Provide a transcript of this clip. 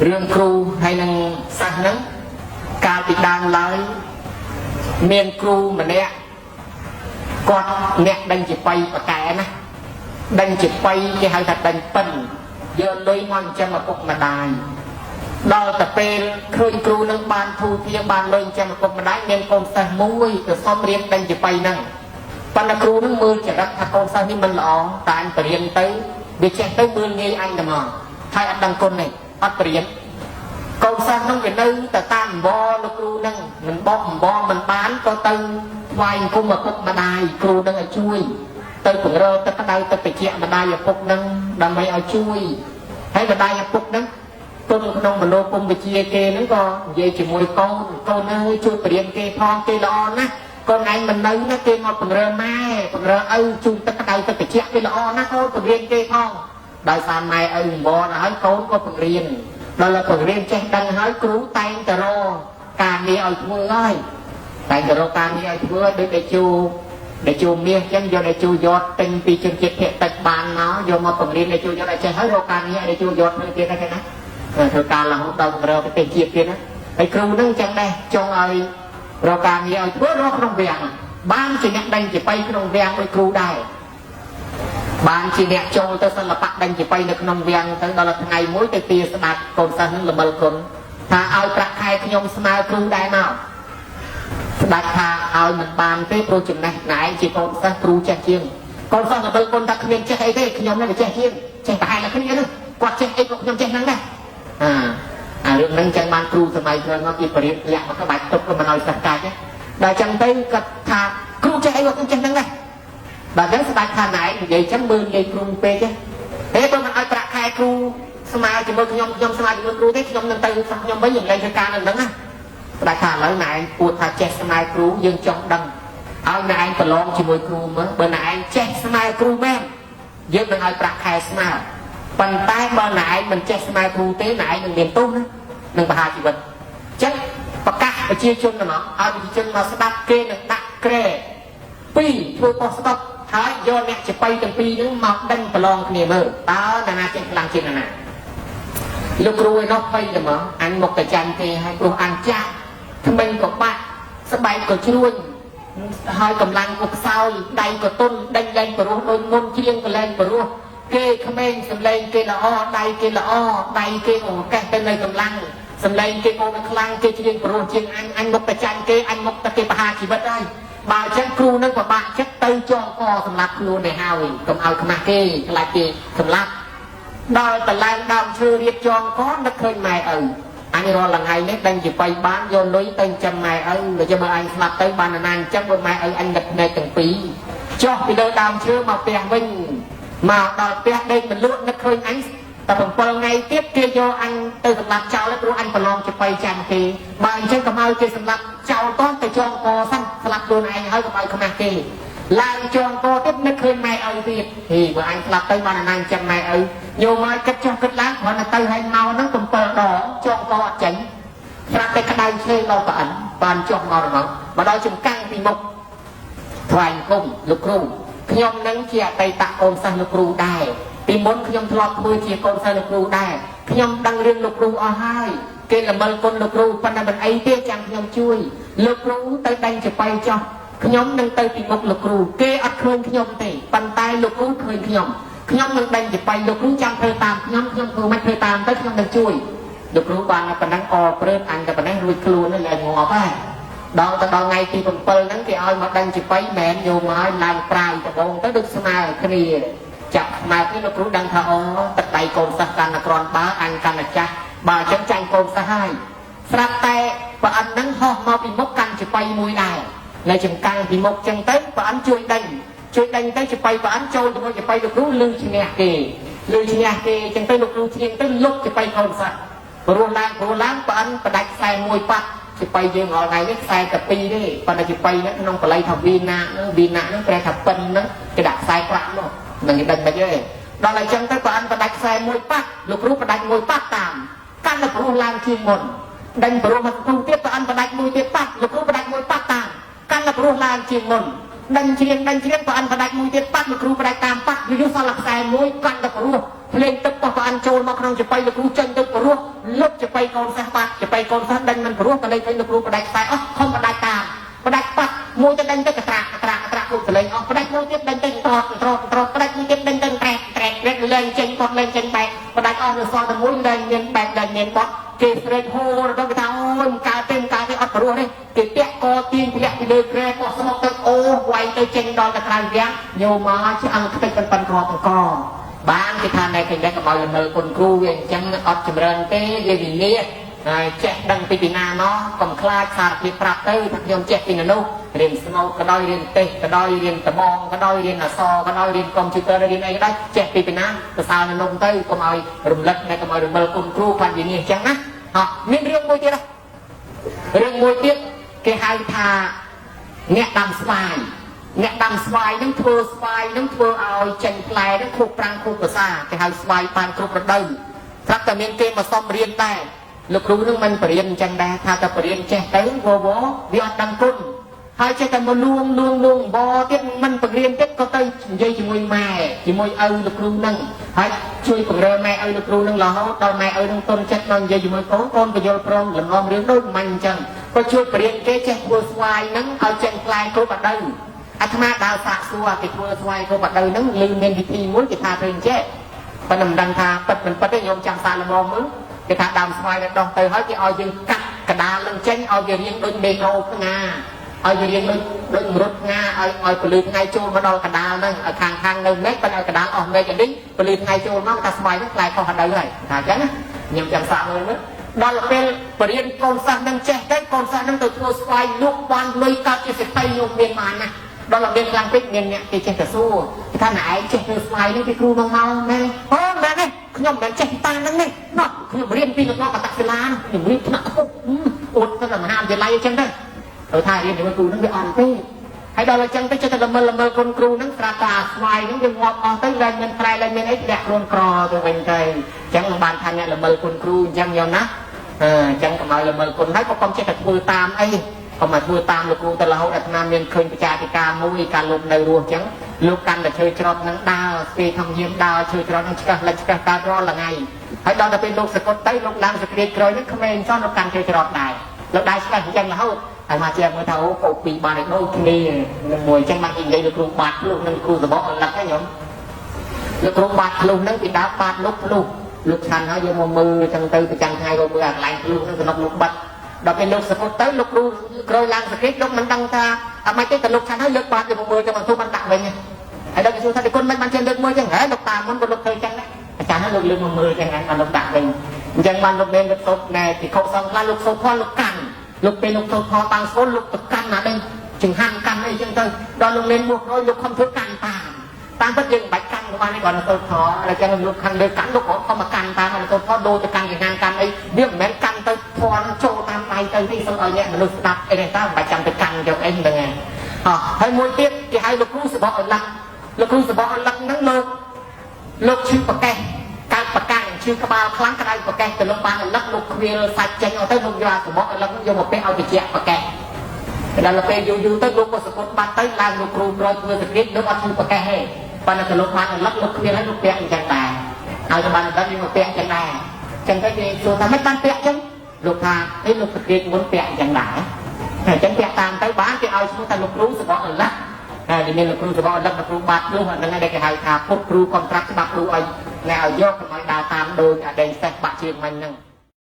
រឿងគ្រូហើយនឹងសិស្សហ្នឹងកាលពីដើមឡើយមានគ្រូម្នាក់គាត់អ្នកដេញជាបៃប្រកែណាដេញជាបៃគេហៅថាដេញប៉ិនយកលុយមកចិញ្ចឹមឪពុកម្ដាយដល់តែពេលឃើញគ្រូនឹងបានធូរធារបានលុយចិញ្ចឹមឪពុកម្ដាយមានកូនសិស្សមួយទៅសុំរៀនដេញជាបៃហ្នឹងប៉ុន្តែគ្រូនឹងមើលចរិតថាកូនសិស្សនេះមិនល្អតែអញបរៀនទៅវាចេះទៅមើលងាយអញតែមកហើយអត់ដឹងគុណទេអត់បរៀនកូនសិស្សនឹងវានៅតែតាមអង្វរលោកគ្រូនឹងមិនបោះអង្វរមិនបានក៏ទៅថ្វាយអង្គមឪពុកម្ដាយគ្រូនឹងឲ្យជួយទៅពង្រើទឹកក្តៅទឹកត្រជាក់ម្ដាយឪពុកនឹងដើម្បីឲ្យជួយហើយម្ដាយឪពុកនឹងទុនក្នុងមនោគមវិជ្ជាគេនឹងក៏និយាយជាមួយកូនអើយជួយបរៀនគេផងគេល្អណាស់កូនឯងមិននៅណាគេមកពង្រើម៉ែពង្រើឪជូនទឹកក្តៅទឹកត្រជាក់គេល្អណាស់កូនពង្រៀនគេផងដោយសារម៉ែឪអង្វរហើយកូនក៏ពង្រៀនដល់ពង្រៀនចេះដឹងហើយគ្រូតែងតែរកការងារឲ្យធ្វើហើយតែងតែរកការងារឲ្យធ្វើដូចតែជួមាសអញ្ចឹងយកតែជួយកទិញពីជនជាតិភាគតិចបានមកយកមកពង្រៀនតែជួយកឲ្យចេះហើយរកការងារឲ្យជួយកធ្វើទៀតហ្នឹងណាធ្វើការរហូតដល់រើប្រទេសជាតិទៀតណាហើយគ្រូហ្នឹងអញ្ចឹងដែរចង់ឲ្យរកការងារឲ្យធ្វើរកក្នុងវាំងបានជាអ្នកដេញជាបៃក្នុងវាំងដោយគ្រូដែរបានជាអ្នកចូលទៅសិល្បៈដេញជាបៃនៅក្នុងវាំងទៅដល់ថ្ងៃមួយទៅទាស្ដាប់កូនសិស្សនឹងល្មិលគុណថាឲ្យប្រាក់ខែខ្ញុំស្មើគ្រូដែរមកស្ដាប់ថាឲ្យមិនបានទេព្រោះចំណេះណែជាកូនសិស្សគ្រូចេះជាងកូនសិស្សល្មិលគុណថាគ្មានចេះអីទេខ្ញុំនឹងចេះជាងចេះប្រហែលតែគ្នានោះគាត់ចេះអីក៏ខ្ញុំចេះហ្នឹងដែរអារឿងហ្នឹងចឹងបានគ្រូសម័យក្រោយមកគេបរៀនលាក់មកក្បាច់ទុកក៏មិនឲ្យសិស្សកាច់ដែរចឹងទៅគាត់ថាគ្រូចេះអីក៏ខ្ញុំចេះហ្នឹងដែរដល់ចឹងស្ដាច់ថាណែនិយាយចឹងមើលនិយាយគ្រូពេកទេបើមិនឲ្យប្រាក់ខែគ្រូស្មើជាមួយខ្ញុំស្មើជាមួយគ្រូទេខ្ញុំនឹងទៅសិស្សខ្ញុំវិញខ្ញុំលែងធ្វើការនៅហ្នឹងណាស្ដាច់ថាឥឡូវណែពួតថាចេះស្មើគ្រូយើងចង់ដឹងឲ្យណែប្រឡងជាមួយគ្រូមើលបើណែចេះស្មើគ្រូមែនយើងនឹងឲ្យប្រាក់ខែស្មើប៉ុន្តែបើណែមិនចេះស្មើគ្រូទេណែនឹងមានទោសណានឹងបហាជីវិតចឹងប្រកាសប្រជាជនទៅមកឲ្យប្រជាជនមកស្ដាប់គេនឹងដាក់ក្រែ2ធ្វើប៉ុស្តិ៍ស្ដាប់ហើយយកអ្នកចបៃទាំងពីរហ្នឹងមកដេញប្រឡងគ្នាមើលតើតាណាចេះខ្លាំងជាងណាលោកគ្រូឯនោះភ័យទៅមកអញមកតែចាញ់គេហើយព្រោះអញចាស់ថ្មិញក៏បាក់ស្បែកក៏ជ្រួញហើយកម្លាំងក៏ខ្សោយដៃក៏ទន់ដេញលែងបរោះដូចមុនជ្រៀងក៏លែងបរោះគេក្មេងសម្លេងគេល្អដៃគេល្អដៃគេក៏កេះទៅនៅកម្លាំងសម្លេងគេក៏ខ្លាំងគេជ្រៀងបរោះជាងអញមកតែចាញ់គេអញមកតែគេបហាជីវិតហើយបើអញ្ចឹងគ្រូនឹងពិបាកចិត្តទៅចងកសម្រាប់ខ្លួនទៅហើយកុំឲ្យខ្មាស់គេខ្លាចគេសម្លាប់ដល់តឡើងដើមឈើរៀបចងកនឹកឃើញម៉ែឪអញរាល់ថ្ងៃនេះដេញជាបៃបានយកលុយទៅចាំម៉ែឪបើចាំមើលអញស្លាប់ទៅបានណាអញ្ចឹងបើម៉ែឪអញនឹកភ្នែកទាំងពីរចុះពីលើដើមឈើមកផ្ទះវិញមកដល់ផ្ទះដេកមិនលក់នឹកឃើញអញតែ7ថ្ងៃទៀតគេយកអញទៅសម្លាប់ចោលព្រោះអញប្រឡងជាបៃចាំគេបើអញ្ចឹងកុំឲ្យគេសម្លាប់ចោលតោះទៅចងកសិនស្លាប់ខ្លួនឯងហើយកុំឲ្យខ្មាស់គេឡើងចងកទៀតនឹកឃើញម៉ែឪទៀតហីបើអញស្លាប់ទៅបានណាចាំម៉ែឪញោមមកគិតចុះគិតឡើងគ្រាន់តែទៅហើយមកហ្នឹង7ដងចងកអត់ចេញប្រាប់តែក្តៅឆ្លេដល់ប្អិនបានចុះមករហូតមកដល់ចំកាំងពីមុខថ្វាយគុំលោកគ្រូខ្ញុំនឹងជាអតីតកូនសិស្សលោកគ្រូដែរពីមុនខ្ញុំធ្លាប់ធ្វើជាកូនសិស្សលោកគ្រូដែរខ្ញុំដឹងរឿងលោកគ្រូអស់ហើយគេល្មិលគុណលោកគ្រូប៉ុន្តែមិនអីទេចាំខ្ញុំជួយលោកគ្រូទៅដេញចបៃចោះខ្ញុំនឹងទៅពីមុខលោកគ្រូគេអត់ឃើញខ្ញុំទេប៉ុន្តែលោកគ្រូឃើញខ្ញុំនឹងដេញចបៃលោកគ្រូចាំធ្វើតាមខ្ញុំធ្វើមិនធ្វើតាមទៅខ្ញុំនឹងជួយលោកគ្រូបានប៉ុណ្ណឹងអព្រឹកអញតែប៉ុណ្ណេះរួចខ្លួនហើយលែងងាប់ហើយដល់ទៅដល់ថ្ងៃទី7ហ្នឹងគេឲ្យមកដេញចបៃមែនយកមកឲ្យឡើងប្រាយដបងទៅដូចស្មើគ្នាចាប់ស្មើគ្នាលោកគ្រូដឹងថាអូទឹកដៃកូនសិស្សកាន់តែក្រនបើអញកាន់តែចាស់បើអញ្ចឹងចាញ់កូនសិស្សហើយស្រាប់តែប្រអិនហ្នឹងហោះមកពីមុខកាន់ចបៃមួយដែរនៅចំកាំងពីមុខចឹងទៅប្រអិនជួយដេញទៅចបៃប្រអិនចូលជាមួយចបៃលោកគ្រូលឺឈ្នះគេចឹងទៅលោកគ្រូឈ្នះទៅលុបចបៃកូនសិស្សព្រោះឡើងប្រអិនបដាច់ខ្សែមួយប៉ាត់ចបៃយើងរាល់ថ្ងៃនេះខ្សែតែ2ទេប៉ុន្តែចបៃហ្នឹងក្នុងបល័យថាវីណាហ្នឹងប្រែថាប៉ិនហ្នឹងគេដាក់ខ្សែប្រាក់នោះនឹងគេដេញមិនទេដល់តែចឹងទៅប្រអិនបដាច់ខ្សែមួយប៉ាត់លោកគ្រូបដាច់មួយប៉ាត់តាមកាន់តែព្រោះឡើងជាងមុនដេញព្រោះមកគ្រូទៀតប្រអិនបដាច់មួយទៀតប៉ាត់លោកគ្រូបដាច់មួយប៉ាត់តាមកាន់តែព្រោះឡើងជាងមុនដេញជ្រៀងប្រអិនបដាច់មួយទៀតប៉ាត់លោកគ្រូបដាច់តាមប៉ាត់យូរសល់ខ្សែមួយកាន់តែព្រោះភ្លេងទឹករបស់ប្រអិនចូលមកក្នុងចបៃលោកគ្រូចេញទៅព្រោះលុបច bay con sát bạc chỉ bay con sát đánh mình rút cái đây thấy được rút cái đây phải không cái đây ta cái đây bạc mua cho đánh tới cái trạc luôn cái lấy cái đây mua tiếp đánh tới tròn cái đây mua tiếp đánh tới trẹt lên trên con lên trên bạc cái đây on được so với mũi lên miền bạc lên miền bọt kịp lên hô rồi cái thằng ôi cá tên ớt rùa đi kịp bẹt co tiên bẹt đi đời kề co xong tới ô quay tới trên đòn cái thằng giang nhiều mà chứ ăn cái tên phần còบ้านที่ทานในคืนแรกก็บอกเลยมือคนครูอย่างจังอดจำเริญเต้เรียนอย่างนี้แจกดังปีนาเนาะกำคลาดขาดปีปรับเต้ทักยมแจกปีนานุเรียนสโนก็ได้เรียนเตะก็ได้เรียนตะบองก็ได้เรียนซอก็ได้เรียนคอมพิวเตอร์เรียนอะไรก็ได้แจกปีนาภาษาในนงเต้ก็มารุมเล็กในก็มารุมมือคนครูพันอย่างนี้จังนะมีเรื่องมวยเตี้ยเรื่องมวยเตี้ยแกให้ทาเนี่ยดำสบายเนี่ยดำสบายนั่งทัวร์สบายนั่งทัวร์เอาเจนแปลนั่งครูปรางครูภาษาแต่ให้สบายปานครูประเดิมถ้าแต่เมียนเกมมาซ้อมเรียนได้ลูกครูนั่งมันเรียนจังได้ถ้าแต่เรียนแจ้งเต้โวโววิอดดังกุ้นให้ใช้แต่มาล่วงบอเตี้ยมันเรียนเต้ก็เต้ยจีมวยแม่จีมวยเอาลูกครูนั่งให้ช่วยเรียนแม่เอาลูกครูนั่งรอเขาตอนแม่เอานั่งต้นเช็ดนอนจีมวยโก้นไปโยนพร้อมหลังอมเรียนด้วยมันจังก็ช่วยเรียนเก้แจ้งทัวร์สบายนั่งเอาเจนแปลครูประเดิมอาตมาดาวสะสัวติดมือสวายเขาบัดเดินนั่งลืมเงินที่มุ้งกิจาเพลงเจ๊ปนำดังทาปัดมันปัดได้ยมจังสารละมองมึงกิจาดาวสวายแล้วดองเตยเขาจะเอายืนกัดกระดาษลังเช่นเอายืนยิงโดนเบโนขึ้นงาเอายืนยิงโดนรถงาเอาปลือไงโจรมาดองกระดาษนั่งทางหนึ่งเมตรเป็นเอากระดาษออกเมตรกันดิ้งปลือไงโจรมากแต่สวายนั่งไกลเขาหันได้เลยหาจังนะยมจังสารเลยมั้ยบอลเป็นปริญญากรสันนั่งเจ๊ได้กรสันนั่งตัวทัวร์สวายลูกบอลลุยกับจะสิไปโยมเมียนมานะบอลเดินกลางปิดเงินเนี่ยเจ๊จะสู้ท่านไหนเจ๊จะสไลด์นี่ไปครูเมาแม่แม่เนี่ยขยมแบบเจ๊ตานั่นนี่เนาะขยมเรียนปีกับน้องกับตักศิลาอย่างนี้นะอุดก็ลำห้ามจะไล่จังได้ท่าเรียนในครูนั่งไปอ่อนปีให้เราจังไปเจอแต่ละเมอคนครูนั่งตราตาสไลด์นั่งยังงอตั้งแรงเงินไตรแรงเงินไอ้แดกโดนกรอตัวเป็นใจจังบานทันเนี่ยละเมอคนครูจังยาวนะจังกับมาละเมอคนให้ก็ต้องเจ๊แต่มือตามไอ้ก็มาพูดตามลูกครูแต่เราอัตนาเมียนเคยประจาติการมุ้ยการลงในรัวจังลูกกันแต่เชยจรดนังดาวปีทำเยี่ยมดาวเชยจรดนังชักและชักตาร้อนละไงให้ดาวจะเป็นลูกสะกดไต้ลูกลังสกรีกรอยนึกขมิ้นซ้อนลูกกันเชยจรดได้ลูกได้สักจังแล้วให้มาเจ้าเมื่อเท่าปกปีบานในโลกนี้มวยจังมันอีกเลยลูกครูบาดลูกนั่งครูสะบอกหลักให้ยมลูกครูบาดลูกนั่งปีดาบาดลูกชันเขาโยมมือจังตือจังไทยก็มืออะไรลูกนั่งสนุกลูกบัดเราเป็นลูกสะกดไต้ลูกดูกรอยลังสกรีลูกมันดังตาไม่ใช่แต่ลูกชันให้เลือกบาดอยู่มือจะมันสู้มันตักไปไงไอ้เราไปสู้ท่านคนมันเช่นเลือกมือจังไงลูกตามันบนลูกเคยจังนะอาจารย์ให้ลูกเลือกมือจังไงมันลูกตักไปจังมันลูกเบนลูกตบแน่ที่เขาส่งแล้วลูกโซ่พ่อลูกกันลูกเป็นลูกโซ่พ่อตังโซ่ลูกตบกันนะเด้จึงหันกันไอ้จังเตยตอนลูกเล่นบวกน้อยลูกคำพูดกันตามก็ยังใบกันมาในก่อนโซ่พ่ออะไรจังลูกคันเดินกันลูกขอเข้ามากันตามมันโซ่พ่อโดจะกันอย่างงานกันไอ้เรื่องแม่กันเตยพอโชว์ตามไปเตยที่สมัยเนี่ยมันลูกตับไอ้เนี่ยตั้งใบจังไปกันเดี๋ยวไอ้ยังไงให้มวยเตี้ยที่ให้ลูกรู้สึกบอกอันลักลูกรู้สึกบอกอันลักนั่งลูกชื่อปะแกการประกันชื่อกระบาลครั้งกระไดปะแกแต่ลูกบาลอันลักลูกเวียร์สัจจังเอาเต้ลูกยาสมบอกอันลักโยมมาเปเอาติเจียปะแกแต่เราไปอยู่เต้ลูกก็สะกดบัตรเต้ลานลูกครูรอยเพื่อสกิดลูกเอาชื่อปะแกให้ปานนั้นลูกบาลอันลักลูกเวียร์ให้ลูกเปียกจังแต่เอาจะบาลอันลักยังมาเปียกจังแต่จังได้ดีส่วนทำไม่ตั้งเปียกจังลูกพาให้ลูกสกิดมุนเปียกจังไหนจังเปียกตามเต้บ้านที่เอาชื่อแต่ลูกรู้สมบอกอันลักဒီနေ့លោកគ្រូសបអត់លោកគ្រូបាត់នោះហ្នឹងឯងគេហៅថាពុតគ្រូកុនត្រាក់ច្បាប់គ្រូឲ្យណែឲ្យយកកុំឲ្យដើរតាមដោយអដែងសេះបាក់ជើងមិញហ្នឹង